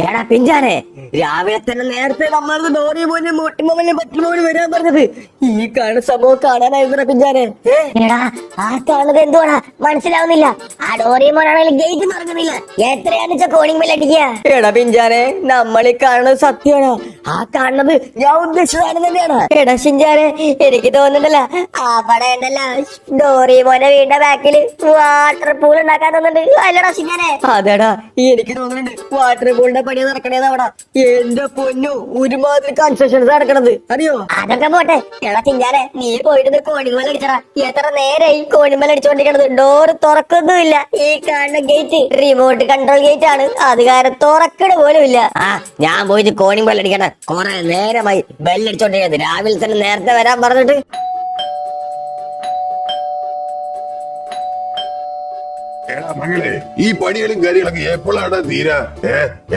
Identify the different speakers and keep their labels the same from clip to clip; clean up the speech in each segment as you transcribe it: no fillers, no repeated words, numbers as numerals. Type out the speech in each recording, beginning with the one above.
Speaker 1: എടാ പിഞ്ചാനെ, രാവിലെ തന്നെ നേരത്തെ നമ്മൾ ഡോറിമോനെ മോട്ടിമോനെ പറ്റുമോന് വരാൻ പറഞ്ഞത് ഈ കാണുന്ന സംഭവം കാണാനായിരുന്നു പിഞ്ചാനെ.
Speaker 2: എടാ ആ കാണുന്നത് എന്തുവാടാ മനസ്സിലാവുന്നില്ല. ആ ഡോറിമോനാണെങ്കിൽ ഗേറ്റ് മറക്കുന്നില്ല. എത്രയാന്ന് വെച്ചാ കോളിംഗ് ബെൽ അടിക്കുക.
Speaker 1: എടാ പിഞ്ചാനെ, നമ്മൾ ഈ കാണുന്നത് സത്യമാണ്. ആ കാണുന്നത് ഞാൻ ഉദ്ദേശിച്ചതാണ് തന്നെയാണ്. എടാ ഷിഞ്ചാനെ, എനിക്ക് തോന്നുന്നില്ല അവിടെ ഉണ്ടല്ലോ ഡോറിമോനെ വീടിന്റെ ബാക്കില് വാട്ടർ പൂൾ ഉണ്ടാക്കാൻ തോന്നുന്നുണ്ട്. അല്ലടാ ഷിഞ്ചാനെ? അതെടാ, എനിക്ക് തോന്നുന്നുണ്ട് വാട്ടർ പൂളിന്റെ പണി നടക്കണേന്ന് അവിടെ. എന്റെ പൊന്നു, ഒരുമാതിരി കൺസ്ട്രക്ഷൻസ് നടക്കണത് അറിയോ?
Speaker 2: അതൊക്കെ പോട്ടെ. എടാ ചിഞ്ചാനെ, നീ പോയിട്ട് കോണിമല അടിച്ചടാ. എത്ര നേരായി കോണിമല അടിച്ചോണ്ടിരിക്കണത്. ഡോറ് തുറക്കൊന്നുമില്ല. ഈ കാണുന്ന ഗേറ്റ് റിമോട്ട് കൺട്രോൾ ഗേറ്റ് ആണ്. അത് കാരണം തുറക്കണ പോലും ഇല്ല.
Speaker 1: ഞാൻ പോയിട്ട് കോണിംഗ് ബെൽ അടിക്കട്ടെ. കുറെ നേരമായി ബെല്ലടിച്ചോണ്ടിരിക്കുന്നത്. രാവിലെ തന്നെ നേരത്തെ വരാൻ പറഞ്ഞിട്ട്.
Speaker 3: എടാ മകളെ, ഈ പണികളും കാര്യങ്ങളൊക്കെ എപ്പോഴാണ് തീരാ?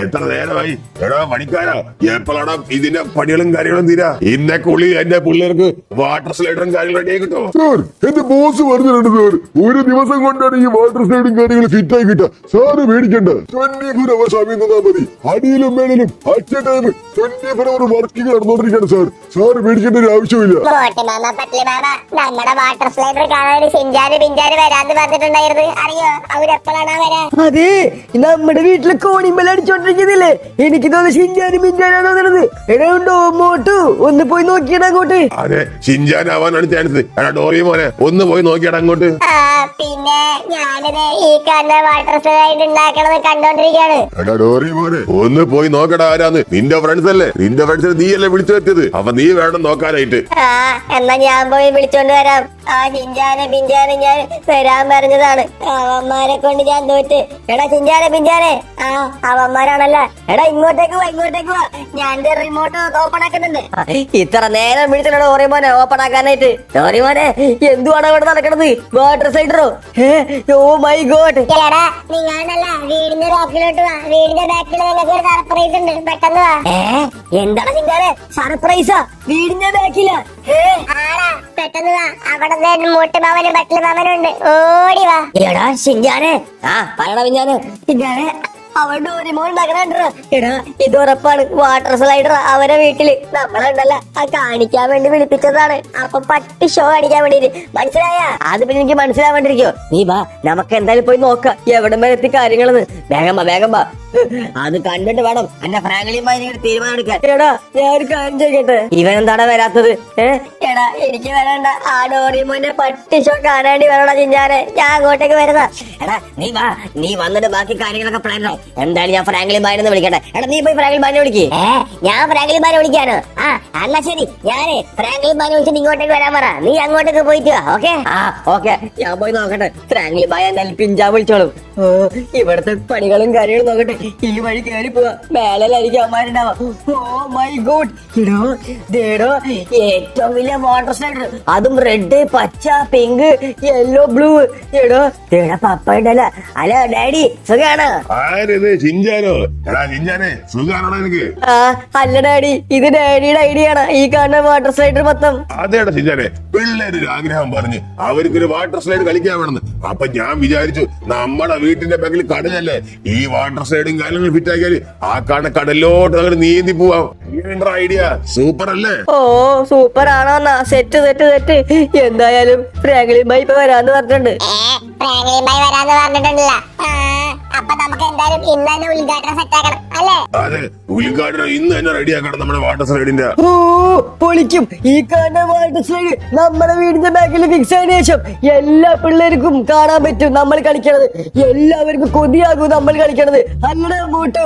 Speaker 3: എത്ര നേരമായി? എടാ പണിക്കാരാ, എപ്പോഴാണ് ഇതിന്റെ പണികളും കാര്യങ്ങളും തീരാ? ഇന്നൊക്കെ ഉള്ളിൽ എന്റെ പിള്ളേർക്ക് വാട്ടർ സ്ലൈഡറും കാര്യങ്ങളും റെഡി കിട്ടോ?
Speaker 4: സാർ, എന്റെ ബോസ് പറഞ്ഞിട്ടുണ്ട് സാർ, ഒരു ദിവസം കൊണ്ടാണ് ഈ വാട്ടർ സ്ലൈഡും കാര്യങ്ങൾ ഫിറ്റ് ആയി കിട്ടുക. സാറ് മേടിക്കണ്ട. 24 hours സമയം തന്നാ മതി. അടിയിലും മേളിലും at a time 24 hour working നടന്നുകൊണ്ടിരിക്കുകയാണ് സാർ. സാറ് മേടിക്കേണ്ട ഒരു ആവശ്യമില്ല.
Speaker 2: നമ്മുടെ വാട്ടർ സ്ലൈഡർ കാണാൻ ഷിഞ്ചാന് പിഞ്ചാന് വരാന്ന് പറഞ്ഞിട്ടുണ്ടായിരുന്നു. അറിയോ അവരെപ്പോഴാണ് വരാ?
Speaker 1: അതെ, നമ്മുടെ വീട്ടില് കോണിംഗ് ബെൽ അടിച്ചോണ്ടിരിക്കുന്നില്ലേ? എനിക്ക് തോന്നുന്നു ഷിഞ്ചാനും പിഞ്ചാനാണോ തോന്നുന്നത്. എടാ മോട്ടു, ഒന്ന് പോയി നോക്കിയടാ അങ്ങോട്ട്.
Speaker 3: അതെ, ഷിൻജാൻ ആവാനാണ് ചാൻസ്. എടാ ഡോറിമോനെ, ഒന്ന് പോയി നോക്കിയടാ അങ്ങോട്ട്.
Speaker 2: പിന്നെ ഞാനിത് ഈ കാണുന്ന വാട്ടർ സ്ലൈഡ് ഉണ്ടാക്കണത് കണ്ടോണ്ടിരിക്കാണ്.
Speaker 3: എടാ ഡോറിമോനെ, ഒന്ന് പോയി നോക്കടാ ആരാന്ന്. നിന്റെ ഫ്രണ്ട്സ് അല്ലേ? നിന്റെ ഫ്രണ്ട്സിനെ നീയല്ലേ വിളിച്ചു വരുത്തിയത്? അപ്പൊ നീ വേണം നോക്കാനായിട്ട്.
Speaker 2: എന്നാ ഞാൻ പോയി വിളിച്ചോണ്ട് വരാം. ആ ചിഞ്ചാനെ പിഞ്ചാനെ ഞാൻ വരാൻ പറഞ്ഞതാണ്. അവന്മാരെ കൊണ്ട് ഞാൻ തോറ്റ്. എടാ ചിഞ്ചാനെ പിഞ്ചാനെ, അവന്മാരാണല്ല. എടാ ഇങ്ങോട്ടേക്ക് വാ, ഇങ്ങോട്ടേക്ക് വാ. ഞാൻ റിമോട്ട് ഓപ്പൺ ആക്കുന്നുണ്ട്.
Speaker 1: ഇത്ര നേരം വിളിച്ചിട്ടോ ഡോറിമോനെ ഓപ്പൺ ആക്കാനായിട്ട്? ഡോറിമോനെ, എന്തുവാണ് ഇവിടെ നടക്കണത്? വാട്ടർ സൈഡറോ? Oh my god.
Speaker 2: എടാ നീ ഞാനല്ല, വീടിന്റെ ബാക്കിലോട്ട് വാ. വീടിന്റെ ബാക്കിൽ നിങ്ങൾക്ക് ഒരു സർപ്രൈസ് ഉണ്ട്. പെട്ടെന്ന് വാ.
Speaker 1: എന്താണ് ചിഞ്ചാനെ സർപ്രൈസാ? വീടിന്റെ ബാക്കില?
Speaker 2: ആടാ, പെട്ടെന്ന് വാ. അവിടെ മൂട്ടുമാവനും ബട്ടിലുമാവനും ഉണ്ട്. ഓടി വാ.
Speaker 1: എടാ ഷിഞ്ചാനെ, പറയണ പിഞ്ചാനെ. ഷിഞ്ചാനെ, അവൻ ഡോറിമോൻ ഉണ്ടാക്കണോ? എടാ ഇത് ഉറപ്പാണ് വാട്ടർ സ്ലൈഡർ അവരെ വീട്ടില്. നമ്മളുണ്ടല്ലോ ആ കാണിക്കാൻ വേണ്ടി വിളിപ്പിച്ചതാണ്. അപ്പൊ പട്ടി ഷോ അടിക്കാൻ വേണ്ടിട്ട്. മനസ്സിലായ? അത് പിന്നെ എനിക്ക് മനസ്സിലാവാണ്ടിരിക്കോ? നീ വാ, നമുക്ക് എന്തായാലും പോയി നോക്കാം എവിടം വരെ എത്തി കാര്യങ്ങളെന്ന്. വേഗം വാ, വേഗം വാ. അത് കണ്ടിട്ട് വേണം എന്റെ ഫ്രാങ്ക്ലിയുമായി തീരുമാനം എടുക്കാൻ. എടാ ഞാൻ ഒരു കാര്യം ചോദിക്കട്ടെ, ഇവൻ എന്താണ് വരാത്തത്? എടാ എനിക്ക് വരണ്ട. ആ ഡോറിമോന്റെ പട്ടി ഷോ കാണാണ്ടി വരണ ചിഞ്ചാനെ. ഞാൻ അങ്ങോട്ടേക്ക് വരുന്ന. എടാ നീ വാ, നീ വന്നിട്ട് ബാക്കി കാര്യങ്ങളൊക്കെ പ്ലാൻ ആവും. എന്തായാലും ഞാൻ ഫ്രാങ്ക്ലിൻ ബായിനെ വിളിക്കട്ടെ. എടാ നീ പോയി ഫ്രാങ്ക്ലിൻ ബായിനെ വിളിക്ക്.
Speaker 2: ഞാൻ ഫ്രാങ്ക്ലിൻ ബായിനെ വിളിക്കാനോ? എന്നാ ശരി, ഞാനേ ഫ്രാങ്ക്ലിൻ ബായിനെ വിളിച്ചിട്ട് ഇങ്ങോട്ടേക്ക് വരാൻ പറ. നീ അങ്ങോട്ടേക്ക് പോയിട്ട് വാ. ഓക്കെ?
Speaker 1: ഓക്കെ, ഞാൻ പോയി നോക്കട്ടെ. ഫ്രാങ്ക്ലിൻ ബായ് എന്തായാലും പിഞ്ചാ വിളിച്ചോളും. ഇവിടുത്തെ പണികളും കാര്യങ്ങളും നോക്കട്ടെ. ഈ വഴി കയറി പോവാ. മേലായിരിക്കും അവന്മാരുണ്ടാവാ. Oh my god. ഇടോ ദേടോ, ഏറ്റവും വലിയ വാട്ടർ സ്ലൈഡർ. അതും റെഡ്, പച്ച, പിങ്ക്, യെല്ലോ, ബ്ലൂ. എടോ ദേടാ പപ്പ ഉണ്ടല്ലോ. ഹലോ ഡാഡി, സുഖാണോ?
Speaker 3: ആരിത്? ഷിൻജാനോ? എടാ ഷിൻജാനെ, സുഖാണോ നിനക്ക്?
Speaker 1: അല്ല ഡാഡി, ഇത് ഡാഡിയുടെ ഐഡിയ ആണ് ഈ കാണുന്ന വാട്ടർ സ്ലൈഡർ മൊത്തം.
Speaker 3: അതേടാ ഷിൻജാനെ, പിള്ളേരൊരു ആഗ്രഹം പറഞ്ഞ് അവർക്കൊരു വാട്ടർ സ്ലൈഡ് കളിക്കാൻ വേണമെന്ന്. അപ്പൊ ഞാൻ വിചാരിച്ചു നമ്മുടെ വീട്ടിന്റെ ബാക്കിൽ കടലല്ലേ, ഈ വാട്ടർ സ്ലൈഡും കാര്യങ്ങളും ഫിറ്റ് ആക്കിയാല് ആ കാണുന്ന കടലിലോട്ട് അങ്ങനെ നീന്തി പോവാം. ഐഡിയ സൂപ്പർ അല്ലേ?
Speaker 1: ഓ സൂപ്പർ ആണോ? Set set set. എന്തായാലും ഫ്രാങ്ക്ലിൻ ബായ് ഇപ്പൊ വരാന്ന് പറഞ്ഞിട്ടുണ്ട്.
Speaker 2: ഫ്രാങ്ക്ലിൻ ബായ് വരാന്ന് പറഞ്ഞിട്ടുണ്ടല്ല. അപ്പൊ നമുക്ക് എന്തായാലും ഇന്ന് തന്നെ ഉദ്ഘാടനം സെറ്റ് ആക്കണം അല്ലേ?
Speaker 3: അതെ, ഉദ്ഘാടനം ഇന്ന് തന്നെ റെഡിയാക്കണം നമ്മുടെ വാട്ടർ സ്ലൈഡിന്റെ.
Speaker 1: ഓ പൊളിക്കും. ഈ കാണുന്ന വാട്ടർ സ്ലൈഡ് നമ്മുടെ വീടിന്റെ ബാക്കിൽ ഫിക്സ് ആയതിനു ശേഷം എല്ലാ പിള്ളേർക്കും കാണാൻ പറ്റും നമ്മൾ കളിക്കണത്. എല്ലാവർക്കും കൊതിയാകും നമ്മൾ കളിക്കണത്. അല്ലടാ മോട്ടു?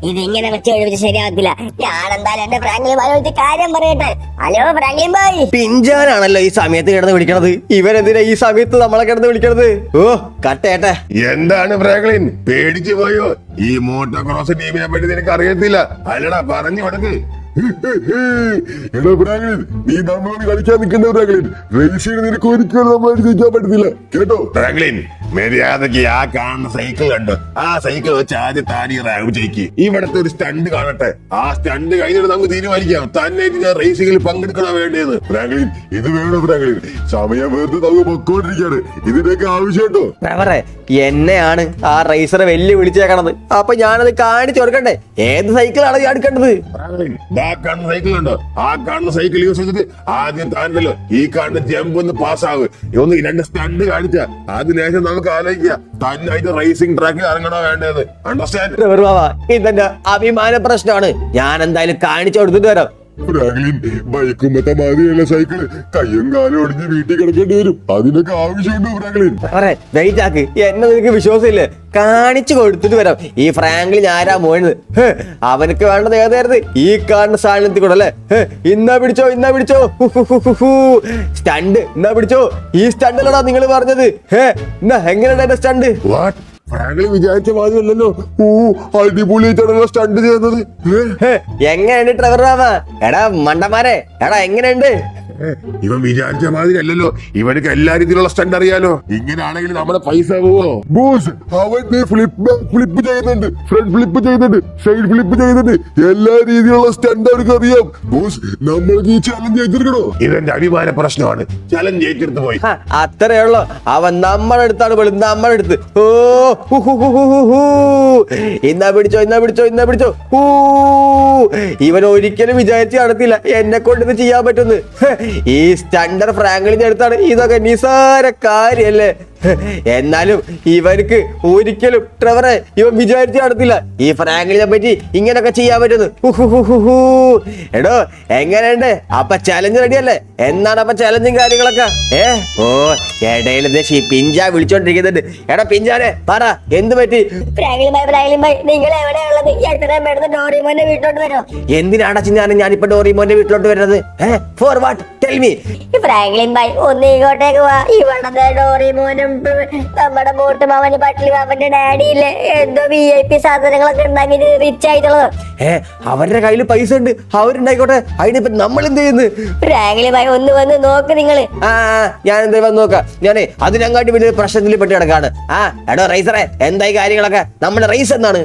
Speaker 2: ഇതിങ്ങനെ വെച്ച് എഴുതിച്ച് ശരിയാകത്തില്ല. ഞാൻ എന്തായാലും എന്റെ ഫ്രാങ്ക്ലിൻ ബായ് വെച്ച് കാര്യം പറയട്ടെ. Hello Franklin bye.
Speaker 1: പിഞ്ചാനാണല്ലോ ഈ സമയത്ത് കിടന്ന് വിളിക്കണത്. ഇവരെന്തിനാ ഈ സമയത്ത് നമ്മളെ കിടന്ന് വിളിക്കണത്? ഓ കട്ടേട്ടെ.
Speaker 3: എന്താണ് ഫ്രാങ്ക്ലിൻ, പേടിച്ചു പോയോ? ഈ മോട്ടോക്രോസ് ടീമിനെ പറ്റി നിനക്ക് അറിയത്തില്ല അല്ലടാ? പറഞ്ഞു കൊടുക്ക്.
Speaker 4: എടാ ഫ്രാങ്ക്ലിൻ, നീ നമ്മളോട് കളിക്കാൻ നിൽക്കണ്ട ഫ്രാങ്ക്ലിൻ. റേസിന് നിനക്ക് ഒരിക്കലും നമ്മളായിട്ട് ജയിക്കാൻ പറ്റത്തില്ല കേട്ടോ.
Speaker 3: ഫ്രാങ്ക്ലിൻ, മര്യാദക്ക് ആ കാണുന്ന സൈക്കിൾ കണ്ടോ? ആ സൈക്കിൾ വെച്ച് ആദ്യം താനി റാവ് ചെയ്യിക്ക്. ഇവിടത്തെ ഒരു സ്റ്റണ്ട് കാണട്ടെ. ആ സ്റ്റണ്ട് കഴിഞ്ഞിട്ട് നമുക്ക് തീരുമാനിക്കാം തന്നെ ഞാൻ റേസിംഗിൽ പങ്കെടുക്കണോ വേണ്ടത്.
Speaker 4: ഫ്രാങ്ക്ലിൻ, ഇത് വേണം ഫ്രാങ്ക്ലിൻ. സമയം വെറുതെ നമുക്ക് പൊക്കോണ്ടിരിക്കാണ്. ഇതിന്റെയൊക്കെ ആവശ്യം കേട്ടോ.
Speaker 5: ട്രെവറെ, എന്നെയാണ് ആ റേസർ വെല്ലു വിളിച്ചേക്കണത്. അപ്പൊ ഞാനത് കാണിച്ചു കൊടുക്കണ്ടേ? ഏത് സൈക്കിളാണ് ഞാൻ എടുക്കേണ്ടത്?
Speaker 3: ഫ്രാങ്ക്ലിൻ, ദാ കാണുന്ന സൈക്കിൾ ഉണ്ടോ? ആ കാണുന്ന സൈക്കിൾ യൂസ് ചെയ്തിട്ട് ആദ്യം താനല്ലോ ഈ കാണുന്ന ജമ്പ് ഒന്ന് പാസ്സാവ്. ഒന്ന് രണ്ട് സ്റ്റണ്ട് കാണിച്ച അതിനുശേഷം നമുക്ക് ആലോചിക്കാം തന്നായിട്ട് റേസിംഗ് ട്രാക്കിൽ ഇറങ്ങണോ വേണ്ടത്. അണ്ടർസ്റ്റാൻഡ്?
Speaker 5: ട്രെവർ മാമ, ഇതെന്റെ അഭിമാന പ്രശ്നമാണ്. ഞാൻ എന്തായാലും കാണിച്ചു കൊടുത്തിട്ട് വരാം.
Speaker 4: ഫ്രാങ്ക്ലിൻ, ബൈക്കുമ്പത്തെ മാതിരിയല്ല സൈക്കിള്. കയ്യും കാലും ഒടിഞ്ഞ് വീട്ടിൽ കിടക്കേണ്ടി വരും. അതിനൊക്കെ ആവശ്യമുണ്ടോ ഫ്രാങ്ക്ലിൻ?
Speaker 5: ട്രെവറെ, വെയിറ്റ് ആക്ക്. എന്നെ നിനക്ക് വിശ്വാസമില്ലേ? കാണിച്ചു കൊടുത്തിട്ട് വരാം. ഈ ഫ്രാങ്ക്ലിൻ ആരാ മോഴുന്നത്? അവനക്ക് വേണ്ടത് ഏതായിരുന്നു? ഈ കാണുന്ന സാധനത്തിൽ കൂടെ അല്ലേ? ഇന്നാ പിടിച്ചോ, ഇന്നാ പിടിച്ചോ. സ്റ്റണ്ട് ഇന്നാ പിടിച്ചോ. ഈ സ്റ്റണ്ടല്ലടാ നിങ്ങൾ പറഞ്ഞത്. എന്നാ എങ്ങനെയുണ്ട് എന്റെ സ്റ്റണ്ട്?
Speaker 3: വാട്ട്?
Speaker 4: ഫ്രാങ്ക്ലിൻ വിചാരിച്ച മാതിരിയല്ലല്ലോ. അടിപൊളിയായിട്ടാണല്ലോ സ്റ്റണ്ട് ചെയ്യുന്നത്.
Speaker 5: എങ്ങനെയുണ്ട് ട്രെവർ മാമ? എടാ മണ്ടന്മാരെ, എടാ എങ്ങനെയുണ്ട്?
Speaker 3: ഇവൻ വിചാരിച്ച മാതിരി അല്ലല്ലോ. ഇവനക്ക് എല്ലാ രീതിയിലുള്ള സ്റ്റണ്ട് അറിയാലോ. ഇങ്ങനെയാണെങ്കിൽ നമ്മുടെ പൈസ പോവോ?
Speaker 4: ബോസ്, അവൻ ഫ്ലിപ്പ് ചെയ്യുന്നുണ്ട്, ഫ്രണ്ട് ഫ്ലിപ്പ് ചെയ്യുന്നുണ്ട്, സൈഡ് ഫ്ലിപ്പ് ചെയ്യുന്നുണ്ട്. എല്ലാ രീതിയിലുള്ള സ്റ്റണ്ട് അവർക്ക് അറിയാം. ബോസ്, നമ്മൾക്ക് ഈ ചലഞ്ച് ഏറ്റെടുക്കണോ?
Speaker 3: ഇതെന്റെ അഭിമാന പ്രശ്നമാണ്. ചലഞ്ച് ഏറ്റെടുത്ത് പോയി.
Speaker 5: അത്രേ ഉള്ളു. അവൻ നമ്മളെടുത്താണ് പോലും, നമ്മളെടുത്ത്. ഓ ഹു, ഹു, ഹു, ഹു, ഹു, ഹു. ഇന്നാ പിടിച്ചോ, ഇന്നാ പിടിച്ചോ, ഇന്നാ പിടിച്ചോ. ഇവൻ ഒരിക്കലും വിചാരിച്ച് നടത്തില്ല എന്നെ കൊണ്ട് ഇത് ചെയ്യാൻ പറ്റുന്നു. ഈ സ്റ്റണ്ടർ ഫ്രാങ്ക്ലിന്റെ അടുത്താണ്. ഇതൊക്കെ നിസാര കാര്യല്ലേ? എന്നാലും ഇവർക്ക് ഒരിക്കലും ട്രെവറെ ഇവൻ വിചാരിച്ച് നടത്തില്ല ഈ ഫ്രാങ്ക്ലിനെ പറ്റി ഇങ്ങനൊക്കെ ചെയ്യാൻ പറ്റുന്നു. എടോ, എങ്ങനെയുണ്ട്? അപ്പൊ ചലഞ്ച് റെഡി അല്ലേ? എന്നാണ് അപ്പൊ ചലഞ്ചും കാര്യങ്ങളൊക്കെ? ഓ, ഇടയിൽ പിഞ്ച വിളിച്ചോണ്ടിരിക്കുന്നുണ്ട്. എടാ പിഞ്ചാനെ, പറ എന്ത് പറ്റി?
Speaker 2: ഫ്രാങ്ക്ലിൻ ഭായ്, നിങ്ങൾ എവിടെയുള്ളത്? എത്രയും പെട്ടെന്ന് ഡോറിമോന്റെ വീട്ടിലോട്ട് വരോ?
Speaker 5: എന്തിനാണ് ഞാനിപ്പോ ഡോറിമോന്റെ വീട്ടിലോട്ട് വരുന്നത്? For what? Tell me.
Speaker 2: Franklin ഭായ്, ഒന്ന് ഇങ്ങോട്ടേക്ക് വാ. ഇവിടത്തെ ഡോറിമോനും നമ്മുടെ ബോട്ട് മാമന് പട്ടിലി മാമന്റെ ഡാഡിയില്ലേ എന്തോ VIP സാധനങ്ങളൊക്കെ ഉണ്ടാക്കി റിച്ച് ആയിട്ടുള്ളത്.
Speaker 5: അവരുടെ കയ്യിൽ പൈസ ഉണ്ട്, അവരുണ്ടായിക്കോട്ടെ. അതിനിപ്പോ നമ്മൾ എന്ത് ചെയ്യുന്നു?
Speaker 2: ഫ്രാങ്ക്ലിൻ ഭായ്, ഒന്ന് വന്ന് നോക്ക് നിങ്ങള്.
Speaker 5: ഞാൻ എന്താ വന്ന് നോക്കാം. ഞാനേ അതിനങ്ങാട്ടി വലിയ പ്രശ്നത്തിൽ പെട്ട് കിടക്കാണ്. എടോ റൈസറെ, എന്തായി കാര്യങ്ങളൊക്കെ? നമ്മുടെ റൈസ് എന്നാണ്?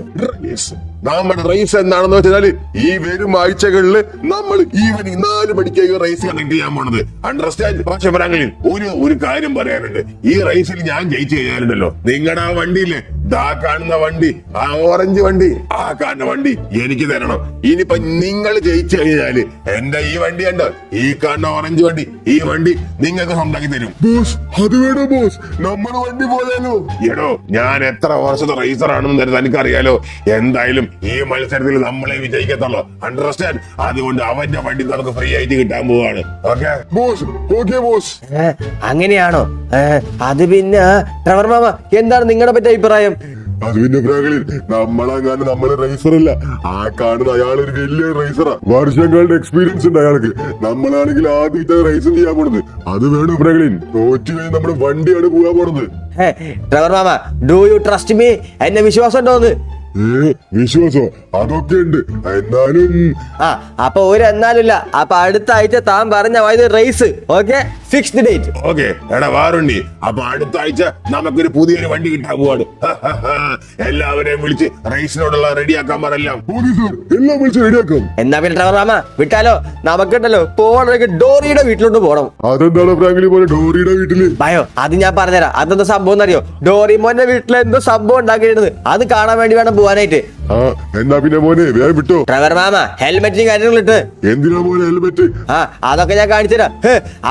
Speaker 3: നമ്മുടെ റേസ് എന്താണെന്ന് വെച്ചാല് ഈ വരും ആഴ്ചകളില് നമ്മൾ ഈവനിങ് 4 മണിക്ക് റേസ് കണക്ട് ചെയ്യാൻ പോണത്. അണ്ടർസ്റ്റാൻഡ്? പക്ഷെ ഫ്രാങ്ക്ലിൻ, ഒരു കാര്യം പറയാനുണ്ട്. ഈ റേസിൽ ഞാൻ ജയിച്ചു കഴിഞ്ഞാലുണ്ടല്ലോ, നിങ്ങളുടെ ആ വണ്ടിയില്ലേ, ദാ കാണുന്ന വണ്ടി, ആ ഓറഞ്ച് വണ്ടി, ആ കാണുന്ന വണ്ടി എനിക്ക് തരണം. ഇനിയിപ്പൊ നിങ്ങൾ ജയിച്ചു കഴിഞ്ഞാല് എന്റെ ഈ വണ്ടി ഉണ്ടോ, ഈ കാണുന്ന ഓറഞ്ച് വണ്ടി, ഈ വണ്ടി നിങ്ങൾക്ക് സ്വന്തമാക്കി തരും.
Speaker 4: ബോസ്, അത് വേണോ ബോസ്? നമ്മുടെ വണ്ടി പോയാലോ?
Speaker 3: എടോ, ഞാൻ എത്ര വർഷത്തെ റേസർ ആണെന്ന് തനിക്കറിയാലോ. എന്തായാലും ഈ മത്സരത്തിൽ നമ്മളെ വിജയിക്കത്തുള്ളൂ. അണ്ടർസ്റ്റാൻഡ്? അതുകൊണ്ട് അവന്റെ വണ്ടി നമുക്ക് ഫ്രീ ആയിട്ട് കിട്ടാൻ പോവാണ്. Okay
Speaker 4: boss? Okay boss.
Speaker 5: അങ്ങനെയാണോ? അത് പിന്നെ ട്രെവർ മാമ, എന്താണ് നിങ്ങളുടെ പറ്റി അഭിപ്രായം?
Speaker 4: അത് പിന്നെ ഫ്രാങ്ക്ലിൻ, നമ്മളങ്ങനെ നമ്മള് റേസറല്ല. ആ കാണുന്ന അയാളൊരു വലിയ റേസറാ. വർഷങ്ങളുടെ എക്സ്പീരിയൻസ് ഉണ്ട് അയാൾക്ക്. നമ്മളാണെങ്കിൽ ആദ്യത്തെ റേസ് ചെയ്യാൻ പോണത്. അത് വേണം ഫ്രാങ്ക്ലിൻ. തോറ്റു കഴിഞ്ഞ് നമ്മുടെ വണ്ടിയാണ് പോകാൻ പോണത്.
Speaker 5: Trevor mama, do you trust me? എന്നെ വിശ്വാസം ഉണ്ടോന്ന്?
Speaker 4: വിശ്വാസോ? അതൊക്കെ ഉണ്ട്. എന്നാലും
Speaker 5: അപ്പൊ ഒരു എന്നാലുമില്ല. അപ്പൊ അടുത്ത ആഴ്ച താൻ പറഞ്ഞ race. Okay, fixed date.
Speaker 3: Okay. എടാ വാറുണ്ടി, അപ്പൊ അടുത്ത ആഴ്ച നമുക്കൊരു പുതിയൊരു വണ്ടി കിട്ടാൻ പോവാണ്. എല്ലാവരെയും വിളിച്ച് റേസിനോടുള്ള റെഡിയാക്കാൻ പറയെല്ലാം.
Speaker 4: എല്ലാം വിളിച്ച് റെഡിയാക്കാം.
Speaker 5: എന്നാ പിന്നെ ട്രെവർ മാമ വിട്ടാലോ? നമുക്കുണ്ടല്ലോ പോകണമെങ്കിൽ ഡോറിയുടെ വീട്ടിലോട്ട് പോകണം.
Speaker 4: അതെന്താണ് ഫ്രാങ്ക്ലിൻ പോലെ ഡോറിയുടെ വീട്ടില്?
Speaker 5: ഭയോ, അത് ഞാൻ പറഞ്ഞുതരാം. അതെന്താ സംഭവം എന്നറിയോ? ഡോറിമോന്റെ വീട്ടിൽ എന്തോ സംഭവം ഉണ്ടാക്കിയിരുന്നത്. അത് കാണാൻ വേണ്ടി വേണം പോവാനായിട്ട്.
Speaker 4: എന്നാ പിന്നെ മോനെ വേഗം വിട്ടോ.
Speaker 5: ട്രെവർ മാമ, ഹെൽമെറ്റും കാര്യങ്ങളിട്ട്.
Speaker 4: എന്തിനാ മോനെ ഹെൽമെറ്റ്?
Speaker 5: അതൊക്കെ ഞാൻ കാണിച്ചുതരാം.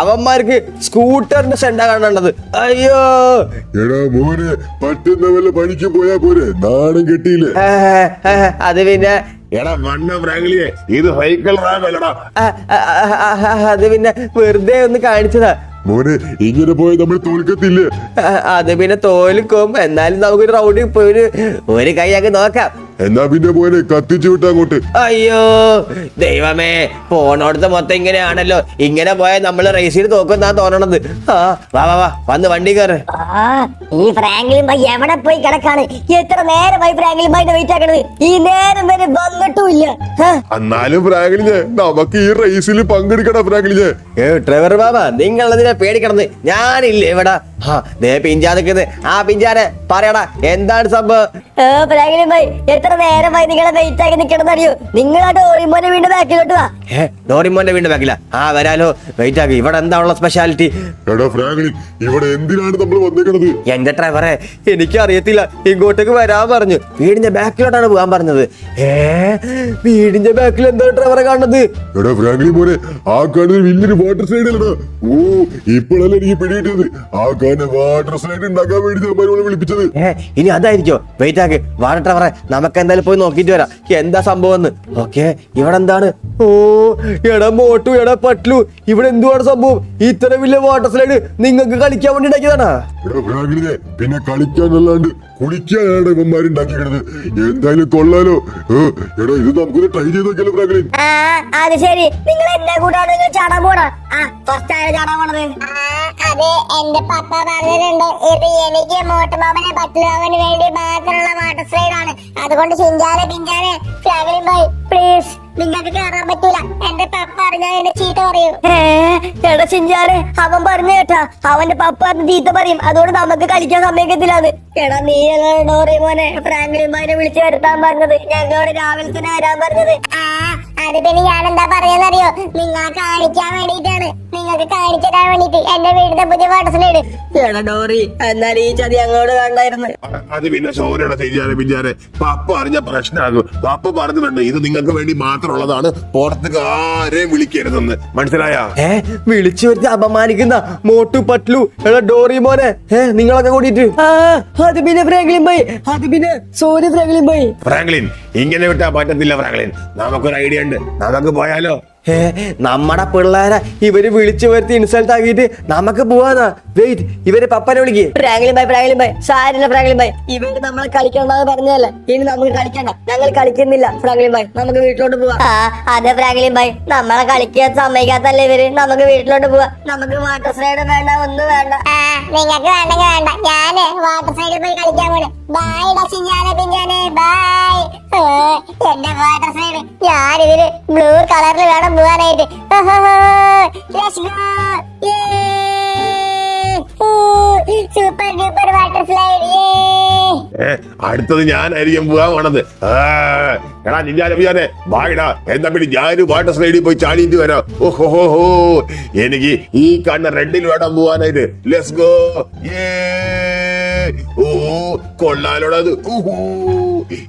Speaker 5: അവന്മാർക്ക് സ്കൂട്ടറിന്റെ സെന്റാ കാണേണ്ടത്. അയ്യോ
Speaker 4: എടാ മോനെ, പറ്റുന്ന വല്ല പണിക്ക് പോയാ പോരെ, നാണം കെട്ടിയില്ലേ?
Speaker 5: അത് പിന്നെ
Speaker 3: എടാ മണ്ണ ഫ്രാങ്ക്ലിയെ, ഇത് സൈക്കിൾ റാമല്ലടാ.
Speaker 5: അത് പിന്നെ വെറുതെ ഒന്ന് കാണിച്ചതാ.
Speaker 4: മോനെ, ഇങ്ങനെ പോയി നമ്മൾ തോൽക്കത്തില്ലേ?
Speaker 5: അത് പിന്നെ തോൽക്കും. എന്നാലും നമുക്കൊരു റൗണ്ടിൽ പോയി ഒരു കൈയൊക്കെ നോക്കാം.
Speaker 4: എന്നാ പിന്നെ പോലെ കത്തിച്ചു വിട്ട അങ്ങോട്ട്.
Speaker 5: അയ്യോ ദൈവമേ, പോണോടത്ത് മൊത്തം ഇങ്ങനെയാണല്ലോ. ഇങ്ങനെ പോയാൽ നമ്മള് റേസിൽ തോക്കുന്നാ തോന്നണത്. ആ വാ വാ വാ, വന്ന് വണ്ടി കയറ്.
Speaker 2: ആ ഈ ഫ്രാങ്ക്ലിൻ ഭായ് എവിടെ പോയി കിടക്കാണ്? എത്ര നേരമായി ഫ്രാങ്ക്ലിൻ ഭായിന്റെ വെയിറ്റ് ആക്കണത്? ഈ നേരം വരെ വന്നിട്ടുമില്ല.
Speaker 4: എന്നാലും ഫ്രാങ്ക്ലിനെ നമുക്ക് ഈ റേസിൽ പങ്കെടുക്കണം ഫ്രാങ്ക്ലിനെ.
Speaker 5: ഡ്രൈവർ ബാബ, നിങ്ങളതിനെ പേടിക്കണത് ഞാനില്ലേ ഇവിടെ. ദേ പിഞ്ചാ നിൽക്കുന്നത്. ആ പിഞ്ചാനെ പറയടാ, എന്താണ് സംഭവം?
Speaker 2: ഫ്രാങ്ക്ലിൻ ഭായ് എത്ര നേരമായി നിങ്ങളെ വെയിറ്റ് ആക്കി നിൽക്കണമെന്നറിയോ? നിങ്ങളാ ഡോറിമോനെ വീണ്ടും ബാക്കിലോട്ട് വാ.
Speaker 5: ഡോറിമോന്റെ വീണ്ടും ബാക്കില. ആ വരാലോ, വെയിറ്റ് ആക്കി. ഇവിടെ എന്താ ഉള്ള സ്പെഷ്യാലിറ്റി?
Speaker 4: എടാ ഫ്രാങ്ക്ലിൻ, ഇവിടെ എന്തിനാണ് നമ്മൾ വന്നേക്കണത്?
Speaker 5: എന്റെ ഡ്രൈവറെ, എനിക്ക് അറിയത്തില്ല. ഇങ്ങോട്ടേക്ക് വരാൻ പറഞ്ഞു. വീടിന്റെ ബാക്കിലോട്ടാണ് പോകാൻ പറഞ്ഞത്. വീടിന്റെ ബാക്കിൽ എന്താ ഡ്രൈവറെ കാണുന്നത്?
Speaker 4: എടാ ഫ്രാങ്ക്ലിൻ മോനെ, ആ കാണുന്ന വലിയൊരു വാട്ടർ സ്ലൈഡ് അല്ലടാ. ഓ, ഇപ്പോഴല്ലേ എനിക്ക് പിടികിട്ടത്. ആ കാണുന്ന വാട്ടർ സ്ലൈഡ് ഉണ്ടാക്കാൻ വേണ്ടി നമ്മളെ വിളിപ്പിച്ചത്.
Speaker 5: ഇനി അതായിരിക്കോ? വെയിറ്റ് ആക്കി. വാട്ടർ ഡ്രൈവറെ, നമുക്ക് എന്തായാലും പോയി നോക്കിട്ട് വരാം എന്താ സംഭവം. ഓക്കെ, ഇവിടെ എന്താണ്? ഓ എടാ മോട്ടു, എടാ പട്ലു, ഇവിടെ എന്തുവാണ് സംഭവം? ഇത്ര വലിയ വാട്ടർ സ്ലൈഡ് നിങ്ങൾക്ക് കളിക്കാൻ വേണ്ടി ഉണ്ടാക്കിയതാണോ?
Speaker 4: എടാ ഫ്രാങ്ക്ലിനെ, പിന്നെ കളിക്കാനല്ലാണ്ട് കുളിക്കാനാണ് ഇവന്മാരുണ്ടാക്കിയത്. എന്തായാലും കൊള്ളാലോ. എടാ ഇത് നമുക്കൊന്ന് ട്രൈ ചെയ്ത് നോക്കിയാലോ ഫ്രാങ്ക്ലിൻ?
Speaker 2: അത് ശരി, നിങ്ങൾ എന്നെ കൂടാണ് നിങ്ങൾ ചാടാൻ പോണ? ഫസ്റ്റ് ആര് ചാടാൻ പോണത്?
Speaker 1: അത് എന്റെ പപ്പ പറഞ്ഞിട്ടുണ്ട്, ഇത് എനിക്ക് മോട്ടുമാമനെ പറ്റുമാവന് വേണ്ടി മാത്രമുള്ള വാട്ടർ സ്ലൈഡ് ആണ്. അതുകൊണ്ട് ചിഞ്ചാനെ പിഞ്ചാനെ ഫ്രാങ്ക്ലിൻ ഭായ് പ്ലീസ്, നിങ്ങൾക്ക് കയറാൻ പറ്റൂല. എന്റെ പപ്പ അറിഞ്ഞാൽ എന്നെ ചീത്ത പറയും.
Speaker 2: എടാ ചിഞ്ചാനെ, അവൻ പറഞ്ഞു കേട്ടാ, അവന്റെ പപ്പ ചീത്ത പറയും. അതുകൊണ്ട് നമുക്ക് കളിക്കാൻ സമ്മതിക്കത്തില്ലാന്ന്. എടാ നീ ഡോറിമോനെ ഫ്രാങ്ക്ലിൻ ഭായിനെ വിളിച്ചു വരുത്താൻ പറഞ്ഞത്, ഞങ്ങളോട് രാവിലെ തന്നെ വരാൻ പറഞ്ഞത്.
Speaker 1: അത് പിന്നെ ഞാൻ എന്താ പറയാന്നറിയോ? നിങ്ങളെ കാണിക്കാൻ വേണ്ടിട്ടാണ്, നിങ്ങൾക്ക് കാണിച്ചു തരാൻ വേണ്ടിട്ട് എന്റെ വീടിന്റെ പുതിയ വാട്ടർ സ്ലൈഡ്.
Speaker 2: എടാ ഡോറി, എന്നാൽ ഈ ചതി അങ്ങോട്ട് കണ്ടായിരുന്നു.
Speaker 3: അത് പിന്നെ സോരയുടെ ചെയ്യാനെ പിഞ്ചാനെ പപ്പ അറിഞ്ഞ പ്രശ്നമാകും. പപ്പ പറഞ്ഞിട്ടുണ്ട്, ഇത് നിങ്ങൾക്ക് വേണ്ടി മാത്രമുള്ളതാണ്, പുറത്തേക്ക് ആരെയും വിളിക്കരുതെന്ന്. മനസ്സിലായാ?
Speaker 5: വിളിച്ചു വരുത്തി അപമാനിക്കുന്ന മോട്ടു പട്ലു, എടാ ഡോറിമോനെ, നിങ്ങളൊക്കെ കൂടിയിട്ട്. അത് പിന്നെ ഫ്രാങ്ക്ലിൻ ഭായ്, അത് പിന്നെ സോറി ഫ്രാങ്ക്ലിൻ ഭായ്.
Speaker 3: ഫ്രാങ്ക്ലിൻ, ഇങ്ങനെ വിട്ടാ പറ്റത്തില്ല ഫ്രാങ്ക്ലിൻ. നമുക്കൊരു ഐഡിയ ഉണ്ട്, നമുക്ക് പോയാലോ?
Speaker 5: നമ്മടെ പിള്ളേരെ ഇവര് വിളിച്ചു വരുത്തി ഇൻസൾട്ട് ആക്കിയിട്ട് നമുക്ക് പോവാന്നാ. വെയിറ്റ്, ഇവര് പപ്പനെ വിളിക്ക്.
Speaker 2: ഫ്രാങ്ക്ലിൻ ഭായ് സാരില്ല ഫ്രാങ്ക്ലിൻ ഭായ്, ഇവര് നമ്മളെ കളിക്കണ്ടെന്ന് പറഞ്ഞല്ലേ. ഇനി നമുക്ക് കളിക്കണ്ട, ഞങ്ങൾ കളിക്കുന്നില്ല ഫ്രാങ്ക്ലിൻ ഭായ്, നമുക്ക് വീട്ടിലോട്ട് പോവാം. അതെ ഫ്രാങ്ക്ലിൻ ഭായ്, നമ്മളെ കളിക്കാൻ സമ്മതിക്കാത്തല്ലേ ഇവര്. നമുക്ക് വീട്ടിലോട്ട് പോവാം. നമുക്ക് വാട്ടർ സ്ലൈഡ് വേണ്ട, ഒന്നും വേണ്ട.
Speaker 1: നിങ്ങൾക്ക് വേണ്ടെങ്കിൽ വേണ്ട, ഞാന് വാട്ടർ സൈഡിൽ പോയി കളിക്കാൻ പോണ്. ബൈ ചിഞ്ചാനെ പിഞ്ചാനെ ബൈ. എന്റെ വാട്ടർ സൈഡ് ഞാനിതില് ബ്ലൂ കളറിൽ വേണം പോവാനായിട്ട്. Super duper water slide.
Speaker 3: അടുത്തത് ഞാനായിരിക്കും പോകാൻ പോണത്. എടാ നിഞ്ചാനെ വായിടാ, എന്താ പിന്നെ ഞാനൊരു വാട്ടർ സ്ലൈഡിൽ പോയി ചാടിയിട്ട് വരാം. ഓഹോ, എനിക്ക് ഈ കാണുന്ന റെഡിൽ വേണം പോവാനായിട്ട്. Let's go. ഓ കൊള്ളാലോടാ അത്.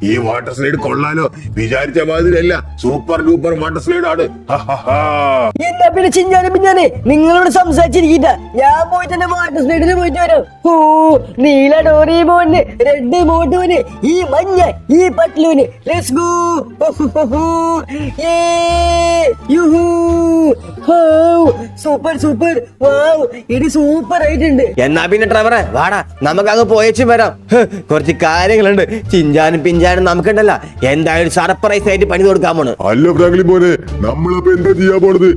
Speaker 3: ഈ വാട്ടർ സ്ലൈഡ് കൊള്ളാലോ, വിചാരിച്ച മാതിരിയല്ല, സൂപ്പർ ഡൂപ്പർ വാട്ടർ സ്ലൈഡ് ആണ്.
Speaker 2: എന്നാ പിന്നെ ചിഞ്ചാനെ പിഞ്ചാനെ നിങ്ങളോട് സംസാരിച്ചിരിക്കില്ല, ഞാൻ പോയിട്ട് തന്നെ വാട്ടർ സ്ലൈഡിൽ പോയിട്ട് വരാം. ഓ നീല ഡോറിമോന്, റെഡ് മോട്ടുവിന്, ഈ മഞ്ഞ ഈ പട്ലുവിന്. Let's go. Super super, wow, ഇത് സൂപ്പർ ആയിട്ടുണ്ട്.
Speaker 5: എന്നാ പിന്നെ ഡ്രൈവറെ വാടാ, നമുക്ക് അങ്ങ് പോയേച്ചും വരാം. കുറച്ച് കാര്യങ്ങളുണ്ട്. ചിഞ്ചാനും പിഞ്ചാനും നമുക്കുണ്ടല്ല, എന്തായാലും സർപ്രൈസ് ആയിട്ട് പണി കൊടുക്കാൻ പോണ്.
Speaker 4: അല്ല ഫ്രാങ്ക്ലിൻ മോനെ, നമ്മളിപ്പോ എന്താ ചെയ്യാൻ പോണത്?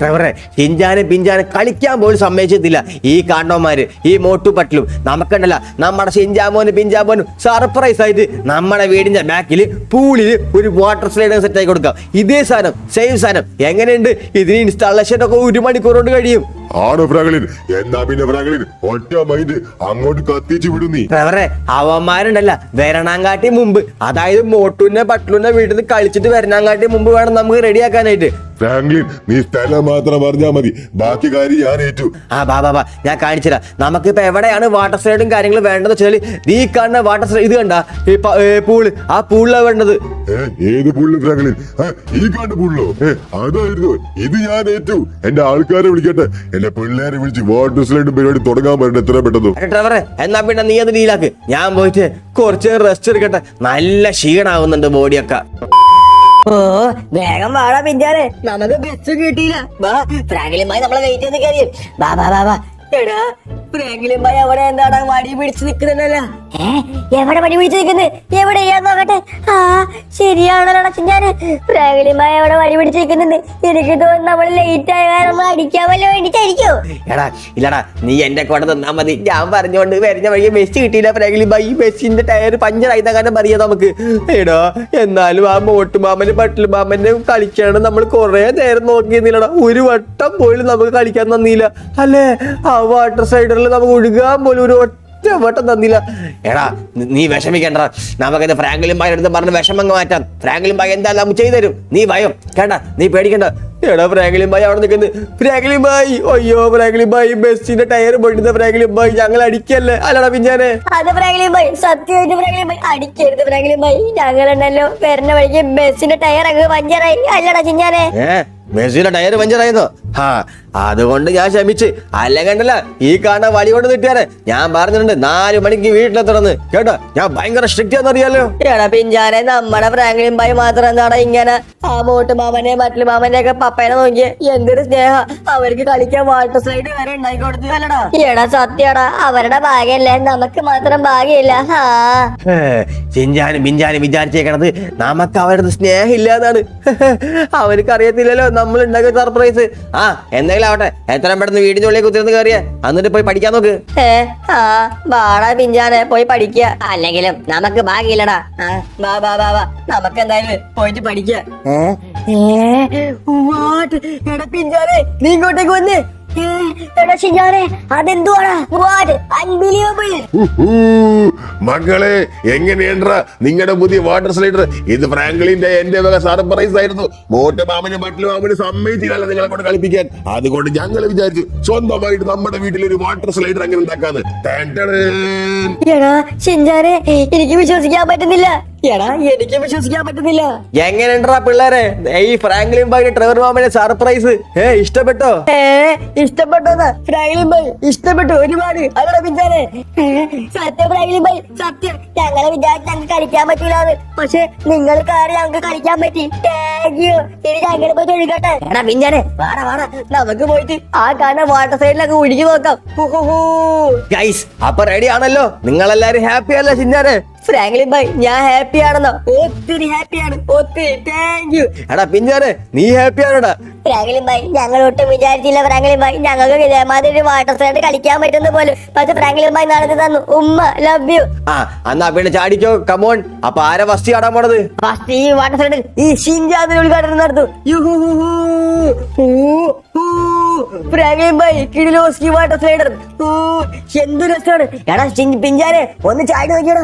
Speaker 5: ഡ്രൈവറെ, ചിഞ്ചാനും പിഞ്ചാനും കളിക്കാൻ പോലും സമ്മതിച്ചിട്ടില്ല ഈ കാരണവന്മാര്, ഈ മോട്ടു പട്ലും. നമുക്കുണ്ടല്ല, നമ്മുടെ ചിഞ്ചാമോനും പിഞ്ചാമോനും സർപ്രൈസ് ആയിട്ട് നമ്മുടെ വീടിന്റെ ബാക്കിൽ പൂളില് ഒരു വാട്ടർ സ്ലൈഡ് സെറ്റ് ആക്കി കൊടുക്കാം. ഇതേ സാധനം, സെയിം സാധനം. എങ്ങനെയുണ്ട്? ഇതിന് ഇൻസ്റ്റാളേഷൻ ഒക്കെ 1 മണിക്കൂർ കൊണ്ട് കഴിയും.
Speaker 4: ആണോ ഫ്രാങ്ക്ലിൻ? എന്നാ പിന്നെ ഫ്രാങ്ക്ലിൻ ഒറ്റ മൈൻഡ് അങ്ങോട്ട് കത്തിച്ചു വിടും നീ.
Speaker 5: ഡ്രൈവറെ, അവന്മാരുണ്ടല്ല വരണാങ്കാട്ടി മുമ്പ്, അതായത് മോട്ടുവിനെ പട്ലുവിനെ വീട്ടിൽ നിന്ന് കളിച്ചിട്ട് വരണാങ്കാട്ടി മുമ്പ് വേണം നമുക്ക് റെഡിയാക്കാനായിട്ട്.
Speaker 4: ഫ്രാങ്ക്ലിൻ, നീ സ്ഥലം മാത്രം പറഞ്ഞാ മതി, ബാക്കി കാര്യം ഞാൻ ഏറ്റു.
Speaker 5: ബാബാ ഞാൻ കാണിച്ചുതരാ. നമുക്കിപ്പോ എവിടെയാണ് വാട്ടർ സ്ലൈഡും കാര്യങ്ങളും വേണ്ടതെന്ന് വെച്ചാൽ ഈ കാണുന്ന വാട്ടർ സ്ലൈഡ്, ഇത് കണ്ട പൂള്, ആ പൂളിലാണ് വേണ്ടത്.
Speaker 4: ഏത് പൂളില് ഫ്രാങ്ക്ലിൻ? ഈ കാണുന്ന പൂളിലോ? അതായിരുന്നു. ഇത് ഞാൻ ഏറ്റു. എന്റെ ആൾക്കാരെ വിളിക്കട്ടെ, എന്റെ പിള്ളേരെ വിളിച്ച് വാട്ടർ സ്ലൈഡും പരിപാടി തുടങ്ങാൻ പറ്റും എത്ര പെട്ടെന്ന്.
Speaker 5: ഡ്രൈവറെ, എന്നാ പിന്നെ നീ അത് ഡീലാക്ക്. ഞാൻ പോയിട്ട് കുറച്ച് റെസ്റ്റ് എടുക്കട്ടെ, നല്ല ക്ഷീണാവുന്നുണ്ട് ബോഡിയൊക്കെ.
Speaker 2: ഓ വേഗം വാടാ പിഞ്ചാനെ, നമുക്ക് ബസ് കിട്ടിയില്ല. ഫ്രാങ്ക്ലിൻ ഭായ് നമ്മളെ വെയിറ്റ് ചെയ്ത് കയറി. ബാ എടാ
Speaker 1: ഫ്രാങ്ക്ലിൻ ഭായ് അവിടെ എന്താണ് വടി പിടിച്ച് നിൽക്കുന്നുണ്ടല്ലോ.
Speaker 2: എവിടെ പണി പിടിച്ചു നിൽക്കുന്നത്? എവിടെ ഞാൻ നോക്കട്ടെ. ആ ശരിയാണല്ലോടാ ചിഞ്ചാനെ, ഫ്രാങ്ക്ലിമായ എവിടെ വഴി പിടിച്ചു നിൽക്കുന്നുണ്ട്. എനിക്ക് തോന്നുന്നു നമ്മൾ ലേറ്റ് ആയ കാരണം അടിക്കാൻ വല്ല വേണ്ടിട്ടായിരിക്കോ?
Speaker 5: എടാ ഇല്ലടാ, നീ എന്റെ കൂടെ തന്നാ മതി. ഞാൻ പറഞ്ഞോണ്ട് വരുന്ന വഴി ബസ് കിട്ടിയില്ല ഫ്രാങ്ക്ലിൻ ഭായ്. ഈ ബസ്സിന്റെ ടയർ പഞ്ചറായി കാരണം പറയാം നമുക്ക്. എടാ എന്നാലും ആ മോട്ടുമാമന് പട്ടിലുമാമന്റെ കളിക്കാണ് നമ്മൾ കൊറേ നേരം നോക്കിയിരുന്നില്ലടാ. ഒരു വട്ടം പോലും നമുക്ക് കളിക്കാൻ തന്നില്ല അല്ലേ? ആ വാട്ടർ സൈഡറിൽ നമുക്ക് ഒഴുകാൻ പോലും ഒരു വട്ടം തന്നില്ല. എടാ നീ വിഷമിക്കണ്ട, നമുക്കിത് ഫ്രാങ്ക്ലിൻ ഭായ് അടുത്ത് പറഞ്ഞ് വിഷമങ്ങ് മാറ്റാം. ഫ്രാങ്ക്ലിൻ ഭായ് എന്തായാലും നമുക്ക് ചെയ്തുതരും. നീ ഭയം കേട്ടാ, നീ പേടിക്കണ്ട. എടാ ഫ്രാങ്ക്ലിൻ ഭായ് അവിടെ നിൽക്കുന്നത്. ഫ്രാങ്ക്ലിൻ ഭായ്, അയ്യോ ഫ്രാങ്ക്ലിൻ ഭായ്, ബസ്സിന്റെ ടയർ പൊട്ടുന്ന ഫ്രാങ്ക്ലിൻ ഭായ്, ഞങ്ങൾ അടിക്കല്ലേ? അല്ലടാ പിഞ്ചാനെ.
Speaker 2: അത് ഫ്രാങ്ക്ലിൻ ഭായ്, സത്യമായിട്ട് ഫ്രാങ്ക്ലിൻ ഭായ് അടിക്കരുത് ഫ്രാങ്ക്ലിൻ ഭായ്. ഞങ്ങളുണ്ടല്ലോ വരുന്ന വഴിക്ക് ബസ്സിന്റെ ടയർ അങ്ങ് പഞ്ചറായി. അല്ലടാ ചിഞ്ചാനെ.
Speaker 5: ബസ്സിന്റെ ടയർ പഞ്ചറായിരുന്നോ? ആ അതുകൊണ്ട് ഞാൻ ക്ഷമിച്ച്. അല്ലെ കണ്ടല്ല ഈ കാണാൻ വടി കൊണ്ട് നിട്ടിയാരെ. ഞാൻ പറഞ്ഞിട്ടുണ്ട് 4 മണിക്ക് വീട്ടിലെത്തണമെന്ന് കേട്ടോ. ഞാൻ ഭയങ്കര സ്ട്രിക്റ്റ് ആണെന്നറിയാലോ.
Speaker 1: എടാ പിഞ്ചാനെ, നമ്മുടെ ഫ്രാങ്ക്ലിൻ ഭായ് മാത്രം എന്താടാ ഇങ്ങനെ ആ മോട്ട് മാമനെ മറ്റു മാമന്റെ ഒക്കെ പപ്പേനെ നോക്കിയേ. എന്തൊരു സ്നേഹ, അവർക്ക് കളിക്കാൻ വാട്ടർ സ്ലൈഡ് വരെ ഉണ്ടാക്കി കൊടുത്തു അല്ലടാ.
Speaker 2: എടാ സത്യടാ, അവരുടെ ഭാഗ്യല്ലേ, നമുക്ക് മാത്രം ഭാഗ്യമില്ല. ആ
Speaker 5: ചിഞ്ചാനും പിഞ്ചാനും വിചാരിച്ചേക്കണത് നമുക്ക് അവരുടെ സ്നേഹം ഇല്ലാന്നാണ്. അവർക്ക് അറിയത്തില്ലല്ലോ നമ്മൾ ഉണ്ടാക്കിയ സർപ്രൈസ്. ആ എന്തെങ്കിലും ആവട്ടെ, എത്രയും പെട്ടെന്ന് വീടിന്റെ ഉള്ളിൽ കുത്തിരുന്ന് കയറിയ എന്നിട്ട് പോയി പഠിക്കാൻ നോക്ക്.
Speaker 1: ആ ബാടാ പിഞ്ചാനെ, പോയി പഠിക്കുക.
Speaker 2: അല്ലെങ്കിലും നമുക്ക് ഭാഗ്യമില്ലടാ.
Speaker 1: ബാ ബാ ബാ ബാ, നമുക്ക് എന്തായാലും പോയിട്ട് പഠിക്കുക. എടാ പിഞ്ചാനെ, നീ ഇങ്ങോട്ടേക്ക് വന്ന്.
Speaker 2: എടാ ചിഞ്ചാനെ, അതെന്തുവാടാ? അൺബിലീവബിൾ.
Speaker 3: മക്കളെ എങ്ങനെയുണ്ടാ നിങ്ങളുടെ പുതിയ വാട്ടർ സ്ലൈഡർ? ഇത് ഫ്രാങ്ക്ലിന്റെ എന്റെ വക സർപ്രൈസ് ആയിരുന്നു. മോട്ട് മാമനും പട്ടിലും മാമനും സമ്മതിച്ചില്ല നിങ്ങളെ കൊണ്ട് കളിപ്പിക്കാൻ. അതുകൊണ്ട് ഞങ്ങൾ വിചാരിച്ചു സ്വന്തമായിട്ട് നമ്മുടെ വീട്ടിൽ ഒരു വാട്ടർ സ്ലൈഡർ അങ്ങനെ ഉണ്ടാക്കാന്ന്.
Speaker 2: എടാ ചിഞ്ചാനെ, എനിക്ക് വിശ്വസിക്കാൻ പറ്റുന്നില്ല.
Speaker 1: എടാ എനിക്ക് വിശ്വസിക്കാൻ പറ്റുന്നില്ല.
Speaker 5: എങ്ങനെയുണ്ടാ പിള്ളേരെ ഈ ഫ്രാങ്ക്ലിൻ ഭായ് ട്രെവർ മാമന്റെ സർപ്രൈസ്? ഇഷ്ടപ്പെട്ടോ?
Speaker 1: ഇഷ്ടപ്പെട്ടോന്നാ ഫ്രാങ്ക്ലിൻ ഭായ്? ഇഷ്ടപ്പെട്ടു ഒരുപാട്. അല്ലടാ പിഞ്ചാനെ.
Speaker 2: സത്യം ഫ്രാങ്ക്ലിൻ ഭായ്, സത്യം. ഞങ്ങളെ വിചാരിച്ച് ഞങ്ങൾക്ക് കളിക്കാൻ പറ്റൂലെന്ന്, പക്ഷെ നിങ്ങൾ കാര്യം ഞങ്ങൾക്ക് കളിക്കാൻ പറ്റി. Thank you. ഇനി ഞങ്ങൾ പോയി ഒഴുകട്ടെ.
Speaker 1: എടാ പിഞ്ചാനെ, വാടാ വാടാ, നമുക്ക് പോയിട്ട് ആ കാണുന്ന വാട്ടർ സൈഡിലൊക്കെ ഒഴുകി നോക്കാം.
Speaker 5: ഗൈസ് അപ്പൊ റെഡി ആണല്ലോ? നിങ്ങളെല്ലാരും ഹാപ്പി അല്ലേ ചിഞ്ചാനെ?
Speaker 1: ഫ്രാങ്ക്ലിൻ ഭായ്, ഞാൻ ഹാപ്പി ആണെന്നോ? ഒത്തിരി ഹാപ്പിയാണ്, ഒത്തിരി. Thank you.
Speaker 5: എടാ പിഞ്ചാനെ, നീ ഹാപ്പി ആണോടാ?
Speaker 2: ഫ്രാങ്ക്ലിൻ ഭായ്, ഞങ്ങൾ ഒട്ടും വിചാരിച്ചില്ല ഫ്രാങ്ക്ലിൻ ഭായ് ഞങ്ങൾക്ക് ഇതേമാതിരി വാട്ടർ സ്ലൈഡ് കളിക്കാൻ പറ്റുന്ന പോലും. പക്ഷെ ഫ്രാങ്ക്ലിൻ ഭായ് നടത്തി തന്നു. ഉമ്മ ലവ് യു.
Speaker 5: ആ എന്നാ പിന്നെ ചാടിക്കോ, കമോൺ. അപ്പൊ ആരാ ഫസ്റ്റ് ചാടാൻ പോണത്?
Speaker 1: ഫസ്റ്റ് ഈ വാട്ടർ സൈഡിൽ ഈ ഷിൻജാന്റെ ഉദ്ഘാടനം നടത്തും. ഫ്രാങ്ക്ലിൻ ഭായ്, കിടിലോസ്കി വാട്ടർ സ്ലൈഡർ. എന്ത് രസമാണ്. എടാ പിഞ്ചാനെ, ഒന്ന് ചാടി നോക്കിയടാ.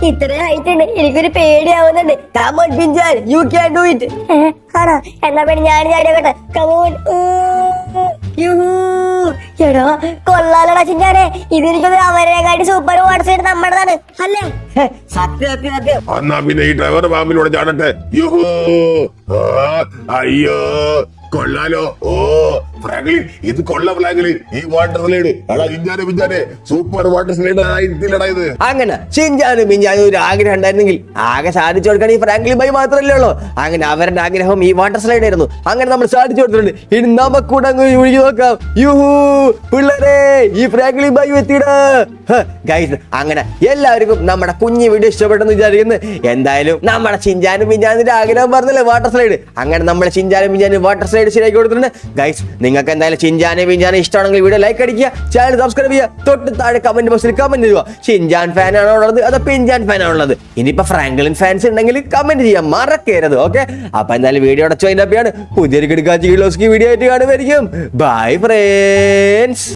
Speaker 2: ഇത്ര ഹൈറ്റ് ഉണ്ട്, എനിക്കൊരു പേടിയാവുന്നുണ്ട്.
Speaker 1: Come on Pinchan, you can do it.
Speaker 2: ആണോ? എന്നാ പിന്നെ ഞാൻ ചാടിയോട്ടെ. കമോൺ. എടോ കൊള്ളാലടാ ചിഞ്ചാനെ, ഇതെനിക്കൊരു അവരെക്കാട്ടി സൂപ്പർ വാട്ടർ സ്ലൈഡ് നമ്മുടേതാണ് അല്ലേ?
Speaker 1: സത്യം സത്യം സത്യം.
Speaker 3: എന്നാ പിന്നെ ഈ ഡ്രൈവർ പാമ്പിലൂടെ ചാടട്ടെ. അയ്യോ കൊള്ളാലോ. ഓ ഫ്രാങ്ക്ലിൻ, ഇത് കൊള്ളാം ഫ്രാങ്ക്ലിൻ. ഈ വാട്ടർ സ്ലൈഡ് എടാ ചിഞ്ചാനെ പിഞ്ചാനെ സൂപ്പർ വാട്ടർ സ്ലൈഡ് ആയിട്ടില്ലടാ ഇത്.
Speaker 5: അങ്ങനെ ചിഞ്ചാനും പിഞ്ചാനും ഒരു ആഗ്രഹം ഉണ്ടായിരുന്നെങ്കിൽ ആകെ സാധിച്ചു കൊടുക്കാൻ ഈ ഫ്രാങ്ക്ലിൻ ഭായ് മാത്രമല്ലേ ഉള്ളൂ. അങ്ങനെ അവരുടെ ആഗ്രഹം ഈ വാട്ടർ സ്ലൈഡ് ആയിരുന്നു. അങ്ങനെ നമ്മൾ സാധിച്ചു കൊടുത്തിട്ടുണ്ട്. ഇനി നമുക്കൂടെ അങ്ങ് ഒഴുകി നോക്കാം. യൂഹൂ പിള്ളേരെ, ഈ ഫ്രാങ്ക്ലിൻ ഭായ് എത്തിയിടാ. ഗൈസ് അങ്ങനെ എല്ലാവർക്കും നമ്മുടെ കുഞ്ഞു വീഡിയോ ഇഷ്ടപ്പെട്ടെന്ന് വിചാരിക്കുന്നു. എന്തായാലും നമ്മുടെ ചിഞ്ചാനും പിഞ്ചാനിന്റെ ആഗ്രഹം പറഞ്ഞല്ലേ വാട്ടർ സ്ലൈഡ്. അങ്ങനെ നമ്മൾ ചിഞ്ചാനും പിഞ്ചാനും വാട്ടർ സ്ലൈഡ് ശരിയാക്കി കൊടുത്തിട്ടുണ്ട്. ഗൈസ് നിങ്ങൾക്ക് എന്തായാലും ചിഞ്ചാനെ പിഞ്ചാനെ ഇഷ്ടമാണെങ്കിൽ വീഡിയോ ലൈക്ക് അടിക്കുക, ചാനൽ സബ്സ്ക്രൈബ് ചെയ്യുക, തൊട്ട് താഴെ കമന്റ് ബോക്സിൽ കമന്റ് ചെയ്യുക. ചിഞ്ചാൻ ഫാൻ ആണോ ഉള്ളത് അതോ പിഞ്ചാൻ ഫാൻ ആണോ ഉള്ളത്? ഇനിയിപ്പോ ഫ്രാങ്ക്ലിൻ ഫാൻസ് ഉണ്ടെങ്കിൽ കമന്റ് ചെയ്യാൻ മറക്കരുത്. ഓക്കെ, അപ്പൊ എന്തായാലും വീഡിയോ അടച്ചു. പുതിയൊരു കിടക്കാച്ചി വീഡിയോ ആയിട്ട് കാണുമായിരിക്കും. Bye friends.